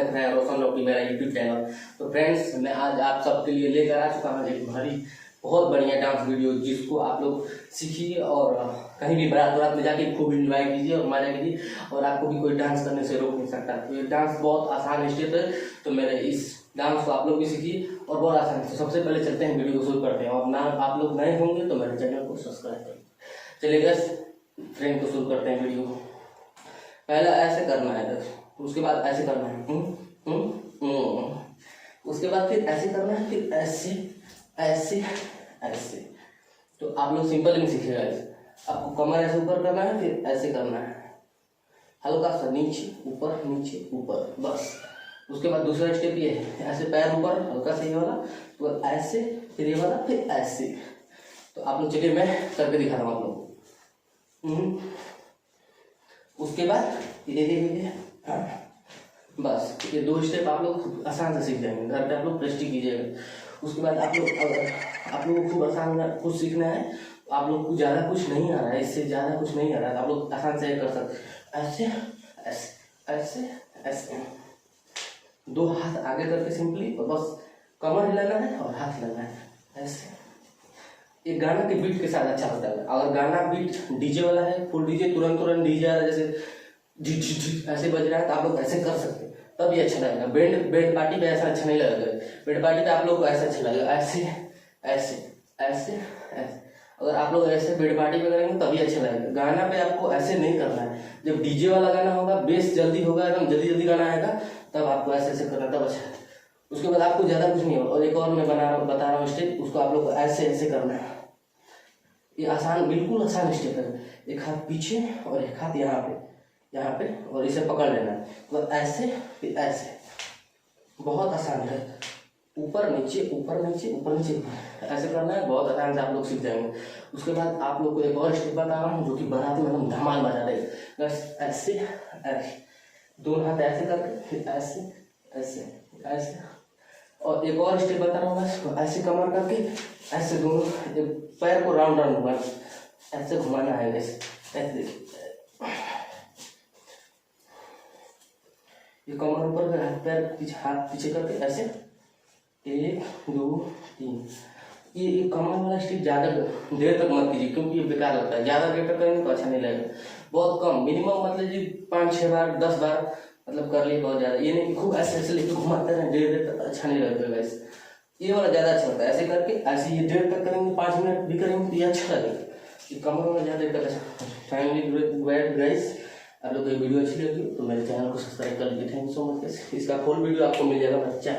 देख रहे हैं रोशन लौकी मेरा यूट्यूब चैनल। तो फ्रेंड्स, मैं आज आप सबके लिए लेकर आ चुका हूँ एक भारी बहुत बढ़िया डांस वीडियो, जिसको आप लोग सीखिए और कहीं भी बारात वारात में जाके खूब इंजॉय कीजिए और मजा कीजिए, और आपको भी कोई डांस करने से रोक नहीं सकता। तो ये डांस बहुत आसान स्टेप है, तो मेरे इस डांस को आप लोग भी सीखिए और बहुत आसान है। सबसे पहले चलते हैं, वीडियो को शुरू करते हैं। और ना आप लोग नए होंगे तो मेरे चैनल को सब्सक्राइब करें। चलिए गैस, फ्रेंड को शुरू करते हैं वीडियो को। पहले ऐसे करना है गैस, उसके बाद ऐसे करना है, उसके बाद फिर ऐसे करना है, फिर ऐसे ऐसे ऐसे। तो आप लोग सिंपल में सीखिएगा। आपको कमर ऐसे ऊपर करना है, फिर ऐसे करना है, हल्का सा नीचे ऊपर, बस। उसके बाद दूसरा स्टेप ये है, ऐसे पैर ऊपर हल्का सा ये वाला, तो ऐसे, फिर ये वाला, फिर ऐसे। तो आप लोग चलिए मैं करके दिखा रहा हूँ आप लोग। उसके बाद ये बस ये 2 स्टेप आप लोग आसान से सीख जाएंगे। घर पे आप लोग प्रैक्टिस कीजिएगा। उसके बाद आप लोग, अगर आप लोगों को खूब आसान कुछ सीखना है, आप लोग को ज़्यादा कुछ नहीं आ रहा है, इससे ज़्यादा कुछ नहीं आ रहा है, आप लोग आसान से कर सकते। ऐसे ऐसे ऐसे ऐसे, 2 हाथ आगे करके सिंपली, और बस कमर हिलाना है और हाथ हिलाना है ऐसे। ये गाना के बीट के साथ अच्छा होता है। अगर गाना बीट डीजे वाला है, फुल डीजे, तुरंत डीजे आ रहा है, जैसे ऐसे बज रहा है, तो आप लोग ऐसे कर सकते हैं, तब ये अच्छा लगेगा। बैंड पार्टी पे ऐसा अच्छा नहीं लगेगा। बैंड पार्टी पे आप लोग को ऐसा अच्छा लगेगा, ऐसे ऐसे ऐसे ऐसे। अगर आप लोग ऐसे बैंड पार्टी पे करेंगे तभी अच्छा लगेगा। गाना पे आपको ऐसे नहीं करना है। जब डीजे वाला गाना होगा, बेस जल्दी होगा, एकदम जल्दी गाना आएगा, तब आपको ऐसे ऐसे करना, तब अच्छा है। उसके बाद आपको ज़्यादा कुछ नहीं होगा। और एक और मैं बता रहा हूँ स्टेप, उसको आप लोग को ऐसे ऐसे करना है। ये आसान, बिल्कुल आसान स्टेप है। एक हाथ पीछे और एक हाथ यहाँ पे, और इसे पकड़ लेना है। तो ऐसे फिर ऐसे, बहुत आसान है। ऊपर नीचे ऐसे करना है, बहुत आसान से आप लोग सीख जाएंगे। उसके बाद आप लोग को एक और स्टेप बता रहा हूँ, जो कि बारात में हम धमाल मचा देगा। बस ऐसे ऐसे, 2 हाथ ऐसे करके, फिर ऐसे ऐसे ऐसे। और एक और स्टेप बता रहा हूँ, बस ऐसे कमर करके, ऐसे दोनों पैर को राउंड घुमाना, ऐसे घुमाना है। ऐसे ये कमर ऊपर कर, पैर पीछे, हाथ पीछे करके ऐसे, 1 2 3। ये कमर वाला स्टेप ज़्यादा देर तक मत कीजिए, क्योंकि ये बेकार लगता है। ज़्यादा देर तक करेंगे तो अच्छा नहीं लगेगा। बहुत कम, मिनिमम मतलब जी 5-6 बार 10 बार मतलब कर लिए, बहुत ज़्यादा। ये नहीं कि खूब ऐसे ऐसे लेके घुमाते रहें देर तक, अच्छा नहीं लगेगा वैसे। ये वाला ज़्यादा अच्छा लगता है। ऐसे करके ऐसे ये देर तक करेंगे, 5 मिनट भी करेंगे तो ये अच्छा लगेगा। ये कमर वाला ज़्यादा देर तक अच्छा। फैमिली गाइस, आप लोग को वीडियो अच्छी लगी तो मेरे चैनल को सब्सक्राइब कर लीजिए। Thank you so much. इसका फुल वीडियो आपको मिल जाएगा बच्चा।